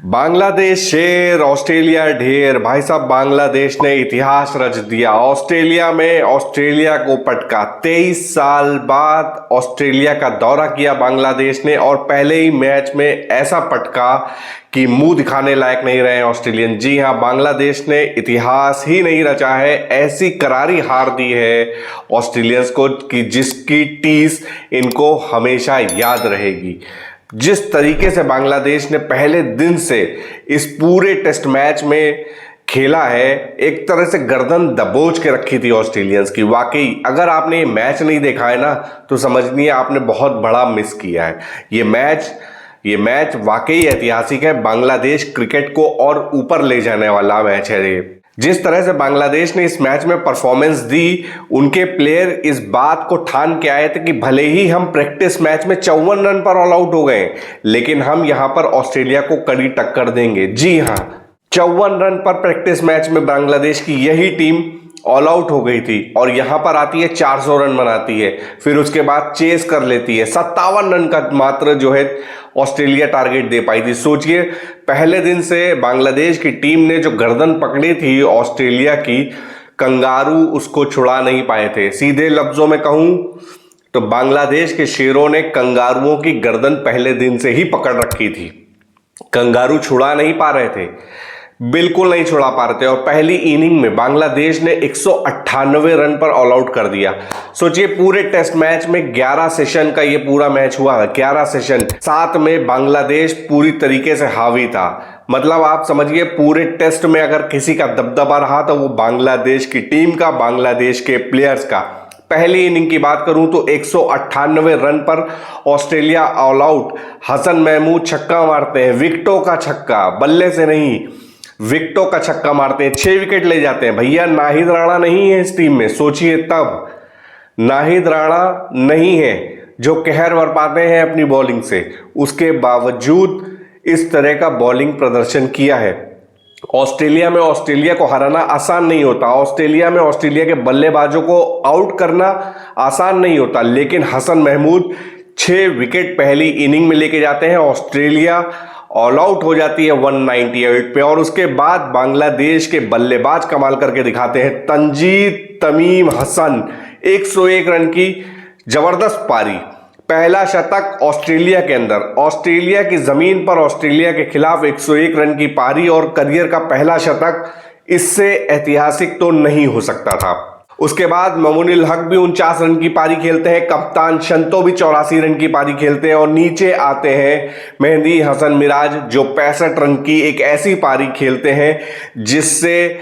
बांग्लादेश शेर, ऑस्ट्रेलिया ढेर। भाई साहब, बांग्लादेश ने इतिहास रच दिया। ऑस्ट्रेलिया में ऑस्ट्रेलिया को पटका। 23 साल बाद ऑस्ट्रेलिया का दौरा किया बांग्लादेश ने और पहले ही मैच में ऐसा पटका कि मुंह दिखाने लायक नहीं रहे ऑस्ट्रेलियन। जी हां, बांग्लादेश ने इतिहास ही नहीं रचा है, ऐसी करारी हार दी है ऑस्ट्रेलियंस को कि जिसकी टीस इनको हमेशा याद रहेगी। जिस तरीके से बांग्लादेश ने पहले दिन से इस पूरे टेस्ट मैच में खेला है, एक तरह से गर्दन दबोच के रखी थी ऑस्ट्रेलियंस की। वाकई अगर आपने ये मैच नहीं देखा है ना, तो समझिए आपने बहुत बड़ा मिस किया है। ये मैच वाकई ऐतिहासिक है। बांग्लादेश क्रिकेट को और ऊपर ले जाने वाला मैच है ये। जिस तरह से बांग्लादेश ने इस मैच में परफॉर्मेंस दी, उनके प्लेयर इस बात को ठान के आए थे कि भले ही हम प्रैक्टिस मैच में 54 रन पर ऑल आउट हो गए, लेकिन हम यहां पर ऑस्ट्रेलिया को कड़ी टक्कर देंगे। जी हां, 54 रन पर प्रैक्टिस मैच में बांग्लादेश की यही टीम ऑल आउट हो गई थी और यहां पर आती है 400 रन बनाती है, फिर उसके बाद चेस कर लेती है। 57 रन का मात्र जो है ऑस्ट्रेलिया टारगेट दे पाई थी। सोचिए, पहले दिन से बांग्लादेश की टीम ने जो गर्दन पकड़ी थी ऑस्ट्रेलिया की, कंगारू उसको छुड़ा नहीं पाए थे। सीधे लफ्जों में कहूं तो बांग्लादेश के शेरों ने कंगारुओं की गर्दन पहले दिन से ही पकड़ रखी थी। कंगारू छुड़ा नहीं पा रहे थे, बिल्कुल नहीं छुड़ा पा रहे थे। और पहली इनिंग में बांग्लादेश ने 198 रन पर ऑल आउट कर दिया। सोचिए, पूरे टेस्ट मैच में 11 सेशन का ये पूरा मैच हुआ है, 11 सेशन, साथ में बांग्लादेश पूरी तरीके से हावी था। मतलब आप समझिए, पूरे टेस्ट में अगर किसी का दबदबा रहा तो वो बांग्लादेश की टीम का, बांग्लादेश के प्लेयर्स का। पहली इनिंग की बात करूं तो 198 रन पर Australia all out. Hasan Mahmud छक्का मारते हैं, विकेटों का छक्का, बल्ले से नहीं, विकेटों का छक्का मारते हैं, 6 विकेट ले जाते हैं। भैया, नाहिद राणा नहीं है इस टीम में। सोचिए, तब नाहिद राणा नहीं है जो कहर बरपाते हैं अपनी बॉलिंग से, उसके बावजूद इस तरह का बॉलिंग प्रदर्शन किया है। ऑस्ट्रेलिया में ऑस्ट्रेलिया को हराना आसान नहीं होता, ऑस्ट्रेलिया में ऑस्ट्रेलिया के बल्लेबाजों को आउट करना आसान नहीं होता, लेकिन हसन महमूद 6 विकेट पहली इनिंग में लेके जाते हैं। ऑस्ट्रेलिया ऑल आउट हो जाती है 198 पे और उसके बाद बांग्लादेश के बल्लेबाज कमाल करके दिखाते हैं। तंजीद तमीम हसन 101 रन की जबरदस्त पारी, पहला शतक ऑस्ट्रेलिया के अंदर, ऑस्ट्रेलिया की जमीन पर ऑस्ट्रेलिया के खिलाफ 101 रन की पारी और करियर का पहला शतक। इससे ऐतिहासिक तो नहीं हो सकता था। उसके बाद ममूनुल हक भी 49 रन की पारी खेलते हैं, कप्तान शंतो भी 84 रन की पारी खेलते हैं और नीचे आते हैं मेहदी हसन मिराज, जो 65 रन की एक ऐसी पारी खेलते हैं जिससे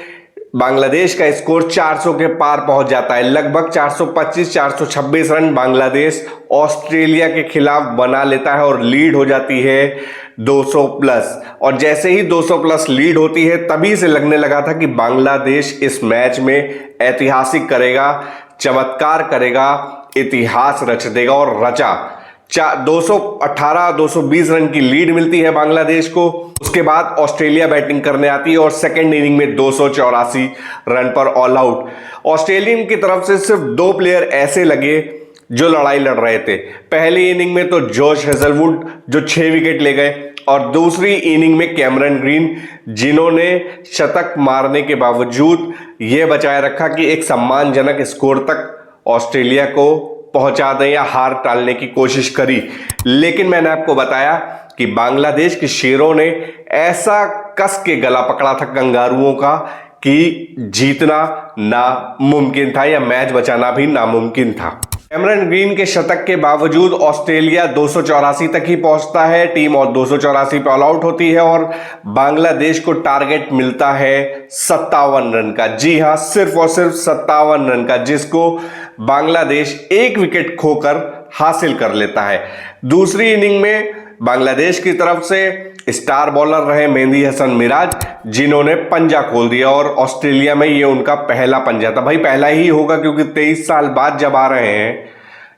बांग्लादेश का स्कोर 400 के पार पहुंच जाता है। लगभग 425-426 रन बांग्लादेश ऑस्ट्रेलिया के खिलाफ बना लेता है और लीड हो जाती है 200 प्लस। और जैसे ही 200 प्लस लीड होती है, तभी से लगने लगा था कि बांग्लादेश इस मैच में ऐतिहासिक करेगा, चमत्कार करेगा, इतिहास रच देगा और रचा। 218-220 रन की लीड मिलती है बांग्लादेश को। उसके बाद ऑस्ट्रेलिया बैटिंग करने आती है और सेकेंड इनिंग में 284 रन पर ऑल आउट। ऑस्ट्रेलियन की तरफ से सिर्फ 2 प्लेयर ऐसे लगे जो लड़ाई लड़ रहे थे। पहली इनिंग में तो जॉश हेजलवुड जो 6 विकेट ले गए और दूसरी इनिंग में कैमरन ग्रीन, जिन्होंने शतक मारने के बावजूद यह बचाए रखा कि एक सम्मानजनक स्कोर तक ऑस्ट्रेलिया को पहुंचा दें या हार टालने की कोशिश करी। लेकिन मैंने आपको बताया कि बांग्लादेश के शेरों ने ऐसा कस के गला पकड़ा था कंगारुओं का कि जीतना नामुमकिन था या मैच बचाना भी नामुमकिन था। कैमरन ग्रीन के शतक के बावजूद ऑस्ट्रेलिया 284 तक ही पहुंचता है, टीम और 284 पे ऑल आउट होती है और बांग्लादेश को टारगेट मिलता है 57 रन का। जी हां, सिर्फ और सिर्फ 57 रन का, जिसको बांग्लादेश 1 विकेट खोकर हासिल कर लेता है। दूसरी इनिंग में बांग्लादेश की तरफ से स्टार बॉलर रहे मेहदी हसन मिराज, जिन्होंने पंजा खोल दिया और ऑस्ट्रेलिया में ये उनका पहला पंजा था। भाई, पहला ही होगा क्योंकि 23 साल बाद जब आ रहे हैं,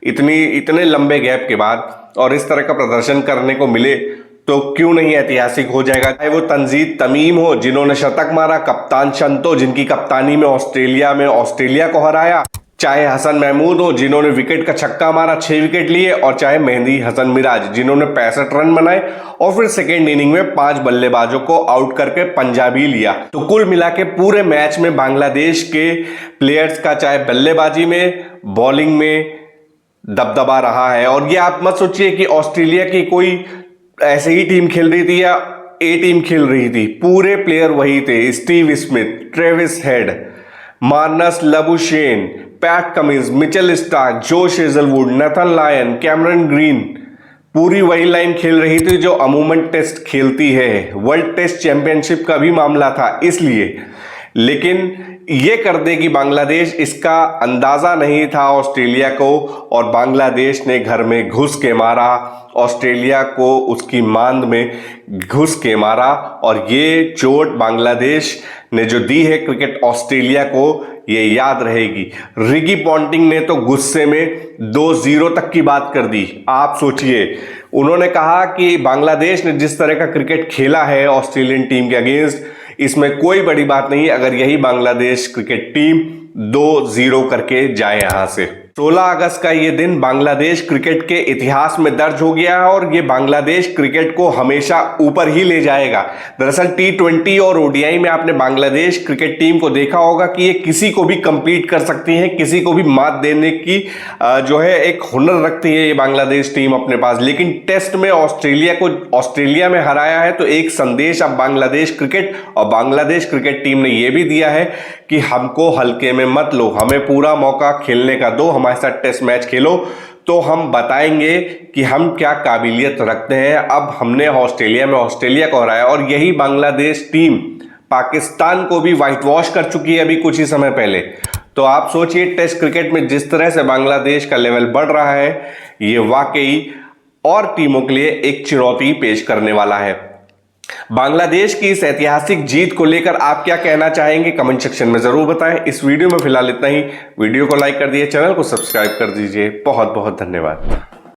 इतने लंबे गैप के बाद, और इस तरह का प्रदर्शन करने को मिले तो क्यों नहीं ऐतिहासिक हो जाएगा। चाहे वो तंजीद तमीम हो जिन्होंने शतक मारा, कप्तान शंतो जिनकी कप्तानी में ऑस्ट्रेलिया को हराया, चाहे हसन महमूद हो जिन्होंने विकेट का छक्का मारा, 6 विकेट लिए, और चाहे मेहदी हसन मिराज जिन्होंने 65 रन बनाए और फिर सेकेंड इनिंग में 5 बल्लेबाजों को आउट करके पंजाबी लिया। तो कुल मिला के पूरे मैच में बांग्लादेश के प्लेयर्स का चाहे बल्लेबाजी में, बॉलिंग में दबदबा रहा है। और ये आप मत सोचिए कि ऑस्ट्रेलिया की कोई ऐसे ही टीम खेल रही थी या ए टीम खेल रही थी, पूरे प्लेयर वही थे। Steve Smith, Travis head, Marnus Labuschagne, PAT Cummins, Mitchell Starc, Josh Hazlewood, Nathan Lyon, Cameron green, पूरी वही लाइन खेल रही थी जो अमूमन टेस्ट खेलती है। वर्ल्ड टेस्ट चैंपियनशिप का भी मामला था इसलिए, लेकिन ये कर देगी बांग्लादेश, इसका अंदाजा नहीं था ऑस्ट्रेलिया को, और बांग्लादेश ने घर में घुस के मारा, ऑस्ट्रेलिया को उसकी मांद में घुस के मारा। और ये चोट बांग्लादेश ने जो दी है क्रिकेट ऑस्ट्रेलिया को, ये याद रहेगी। रिकी पॉन्टिंग ने तो गुस्से में 2-0 तक की बात कर दी। आप सोचिए, उन्होंने कहा कि बांग्लादेश ने जिस तरह का क्रिकेट खेला है ऑस्ट्रेलियन टीम के अगेंस्ट, इसमें कोई बड़ी बात नहीं अगर यही बांग्लादेश क्रिकेट टीम 2-0 करके जाए यहां से। 16 अगस्त का ये दिन बांग्लादेश क्रिकेट के इतिहास में दर्ज हो गया है और ये बांग्लादेश क्रिकेट को हमेशा ऊपर ही ले जाएगा। दरअसल T20 और ODI में आपने बांग्लादेश क्रिकेट टीम को देखा होगा कि ये किसी को भी कंपीट कर सकती है, किसी को भी मात देने की जो है एक हुनर रखती है ये बांग्लादेश टीम अपने पास। लेकिन टेस्ट में ऑस्ट्रेलिया को ऑस्ट्रेलिया में हराया है, तो एक संदेश अब बांग्लादेश क्रिकेट और बांग्लादेश क्रिकेट टीम ने यह भी दिया है कि हमको हल्के में मत लो, हमें पूरा मौका खेलने का दो, हमारे साथ टेस्ट मैच खेलो तो हम बताएंगे कि हम क्या काबिलियत रखते हैं। अब हमने ऑस्ट्रेलिया में ऑस्ट्रेलिया को हराया और यही बांग्लादेश टीम पाकिस्तान को भी व्हाइट वॉश कर चुकी है अभी कुछ ही समय पहले। तो आप सोचिए टेस्ट क्रिकेट में जिस तरह से बांग्लादेश का लेवल बढ़ रहा है, ये वाकई और टीमों के लिए एक चुनौती पेश करने वाला है। बांग्लादेश की इस ऐतिहासिक जीत को लेकर आप क्या कहना चाहेंगे कमेंट सेक्शन में जरूर बताएं। इस वीडियो में फिलहाल इतना ही। वीडियो को लाइक कर दिए, चैनल को सब्सक्राइब कर दीजिए। बहुत बहुत धन्यवाद।